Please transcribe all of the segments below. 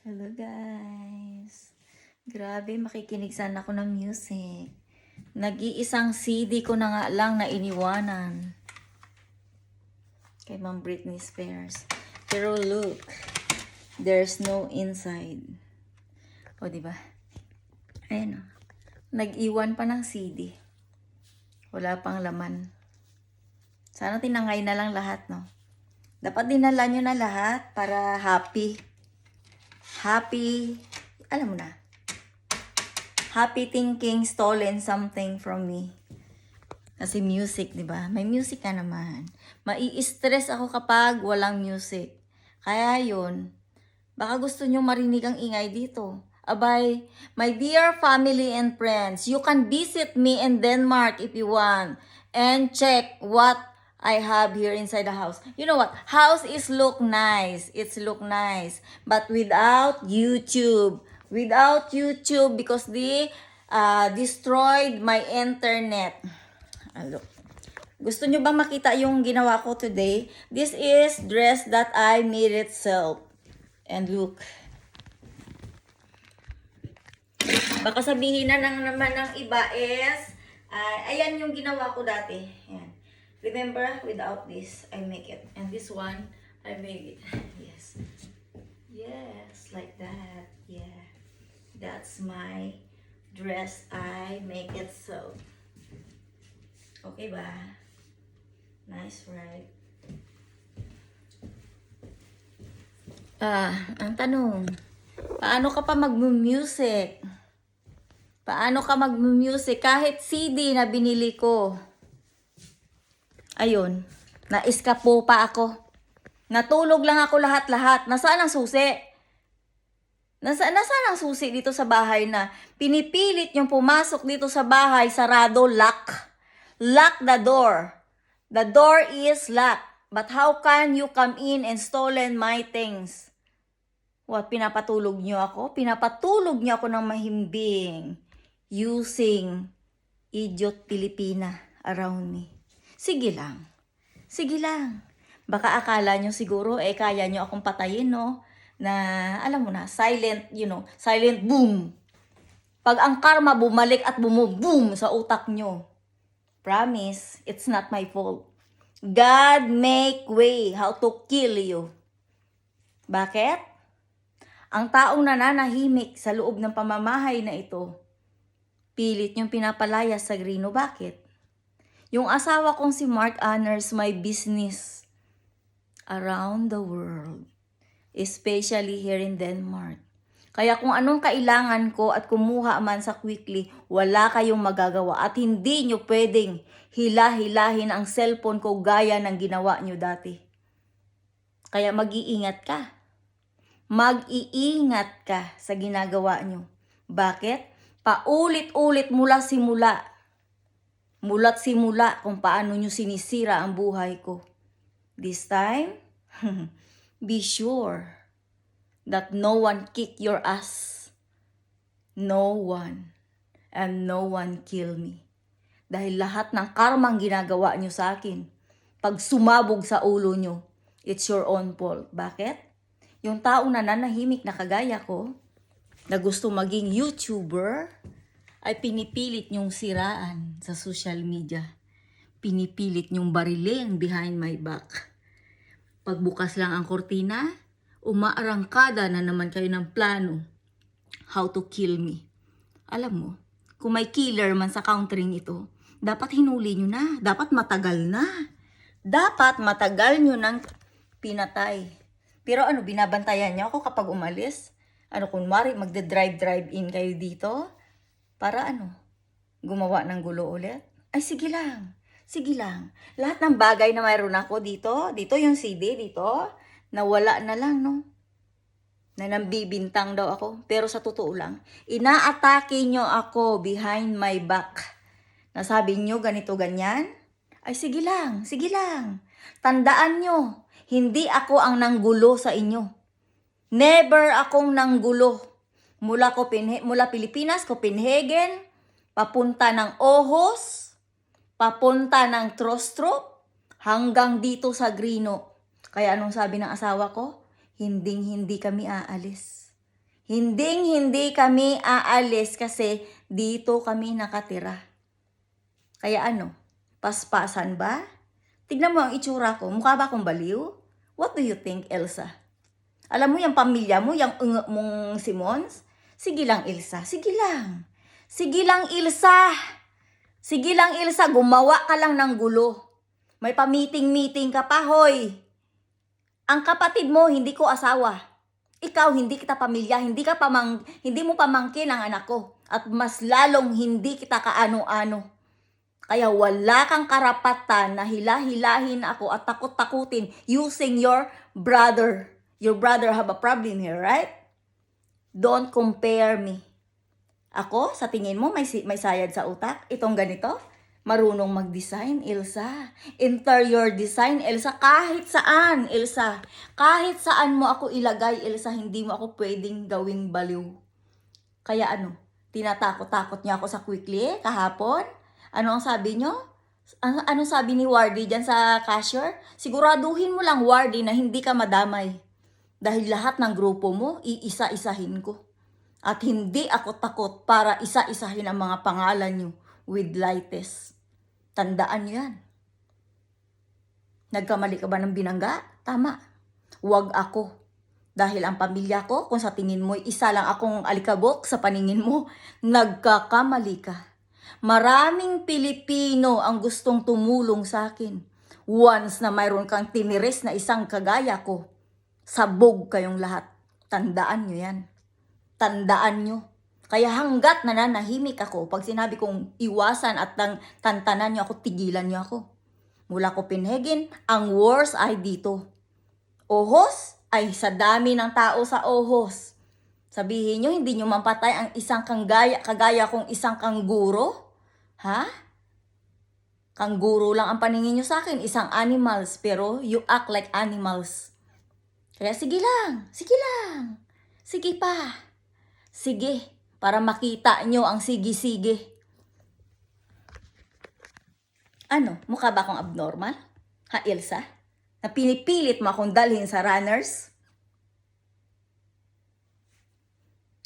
Hello guys. Grabe, makikinig sana ako ng music. Nag-iisang CD ko na nga lang na iniwanan. Kay Ma'am Britney Spears. Pero look, there's no inside. O, diba? Ayan o. Nag-iwan pa ng CD. Wala pang laman. Sana tinangay na lang lahat, no? Dapat dinala nyo na lahat para happy. Happy, alam mo na. Happy thinking stolen something from me. Kasi music, di ba? May music ka naman. Mai-stress ako kapag walang music. Kaya yun, baka gusto nyo marinig ang ingay dito. Abay, my dear family and friends, you can visit me in Denmark if you want. And check what I have here inside the house. You know what? House is look nice. It's look nice. But without YouTube. Without YouTube because they destroyed my internet. Look. Gusto nyo bang makita yung ginawa ko today? This is dress that I made itself. And look. Baka sabihin na naman ng iba is, ayan yung ginawa ko dati. Ayan. Remember, without this, I make it. And this one, I make it. Yes. Yes, like that. Yeah. That's my dress. I make it so. Okay ba? Nice, right? Ang tanong, paano ka pa mag-music? Paano ka mag-music? Kahit CD na binili ko. Ayun, naiskapo pa ako. Natulog lang ako lahat-lahat. Nasaan ang susi? Nasaan ang susi dito sa bahay na pinipilit yung pumasok dito sa bahay, sarado, lock. Lock the door. The door is locked. But how can you come in and stolen my things? What, pinapatulog niyo ako? Pinapatulog niyo ako ng mahimbing. Using idiot Pilipina around me. Sige lang. Sige lang. Baka akala nyo siguro, kaya nyo akong patayin, no? Na, alam mo na, silent, silent boom. Pag ang karma bumalik at bumuboom sa utak nyo. Promise, it's not my fault. God make way how to kill you. Bakit? Ang taong nananahimik sa loob ng pamamahay na ito, pilit yung pinapalayas sa grino. Bakit? Yung asawa kong si Mark honors my business around the world, especially here in Denmark. Kaya kung anong kailangan ko at kumuha man sa Quickly, wala kayong magagawa at hindi nyo pwedeng hila-hilahin ang cellphone ko gaya ng ginawa nyo dati. Kaya mag-iingat ka. Mag-iingat ka sa ginagawa nyo. Bakit? Paulit-ulit mula't simula kung paano nyo sinisira ang buhay ko. This time, be sure that no one kick your ass. No one. And no one kill me. Dahil lahat ng karmang ginagawa nyo sa akin, pag sumabog sa ulo nyo, it's your own fault. Bakit? Yung tao na nanahimik na kagaya ko, na gusto maging YouTuber, ay pinipilit nyong siraan sa social media. Pinipilit nyong barilin behind my back. Pagbukas lang ang kortina, umaarangkada na naman kayo ng plano how to kill me. Alam mo, kung may killer man sa countering ito, dapat hinuli nyo na. Dapat matagal na. Dapat matagal nyo nang pinatay. Pero binabantayan nyo ako kapag umalis? Kunwari, magde-drive-in kayo dito? Para gumawa ng gulo ulit? Ay, sige lang. Sige lang. Lahat ng bagay na mayroon ako dito yung CD, dito, nawala na lang, no? Na nambibintang daw ako. Pero sa totoo lang, inaatake nyo ako behind my back. Nasabi nyo ganito, ganyan? Ay, sige lang. Sige lang. Tandaan nyo, hindi ako ang nanggulo sa inyo. Never akong nanggulo. Mula Pilipinas, Copenhagen, papunta ng Ohos, papunta ng Trostrup, hanggang dito sa Grino. Kaya anong sabi ng asawa ko? Hinding-hindi kami aalis. Hindi kami aalis kasi dito kami nakatira. Kaya ano, paspasan ba? Tignan mo ang itsura ko. Mukha ba akong baliw? What do you think, Elsa? Alam mo yung pamilya mo, yung mong si Mons? Sige lang, Elsa. Sige lang. Sige lang, Elsa. Sige lang, Elsa. Gumawa ka lang ng gulo. May pa-meeting ka pa, hoy. Ang kapatid mo, hindi ko asawa. Ikaw, hindi kita pamilya. Hindi mo pamangkin ang anak ko. At mas lalong hindi kita kaano-ano. Kaya wala kang karapatan na hila-hilahin ako at takot-takutin using your brother. Your brother have a problem here, right? Don't compare me. Ako, sa tingin mo, may sayad sa utak? Itong ganito? Marunong mag-design, Elsa. Interior design, Elsa. Kahit saan, Elsa. Kahit saan mo ako ilagay, Elsa, hindi mo ako pwedeng gawing baliw. Kaya ano, tinatakot-takot niya ako sa Quickly kahapon? Ano ang sabi niyo? Anong sabi ni Wardy dyan sa cashier? Siguraduhin mo lang, Wardy, na hindi ka madamay. Dahil lahat ng grupo mo, iisa-isahin ko. At hindi ako takot para isa-isahin ang mga pangalan niyo with lightest. Tandaan niyo yan. Nagkamali ka ba ng binangga? Tama. Huwag ako. Dahil ang pamilya ko, kung sa tingin mo, isa lang akong alikabok sa paningin mo, nagkakamali ka. Maraming Pilipino ang gustong tumulong sa akin. Once na mayroon kang tiniris na isang kagaya ko, sabog kayong lahat. Tandaan nyo yan. Tandaan nyo. Kaya hanggat nananahimik ako, pag sinabi kong iwasan at tantanan nyo ako, tigilan nyo ako. Mula Copenhagen, ang worst ay dito. Ohos ay sa dami ng tao sa Ohos. Sabihin nyo, hindi nyo mampatay ang isang kagaya kong isang kangguro? Ha? Kangguro lang ang paningin nyo sa akin, isang animals, pero you act like animals. Kaya sige lang, sige lang, sige pa, sige, para makita nyo ang sige-sige. Ano, mukha ba akong abnormal? Ha, Elsa? Na pinipilit mo akong dalhin sa runners?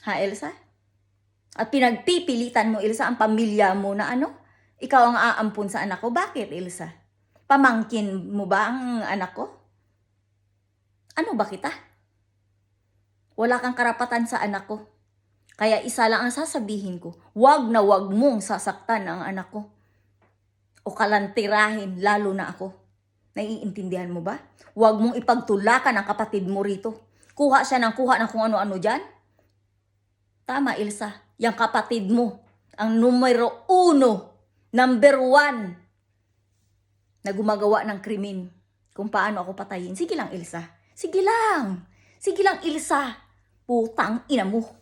Ha, Elsa? At pinagpipilitan mo, Elsa, ang pamilya mo na ano? Ikaw ang aampun sa anak ko. Bakit, Elsa? Pamangkin mo ba ang anak ko? Ano ba kita? Wala kang karapatan sa anak ko. Kaya isa lang ang sasabihin ko, wag na wag mong sasaktan ang anak ko. O kalantirahin, lalo na ako. Naiintindihan mo ba? Wag mong ipagtulakan ang kapatid mo rito. Kuha siya ng kung ano-ano dyan. Tama, Elsa. Yang kapatid mo, ang numero 1, number 1, na gumagawa ng krimen. Kung paano ako patayin. Sige lang, Elsa. Sige lang. Sige lang, Elsa. Putang ina mo.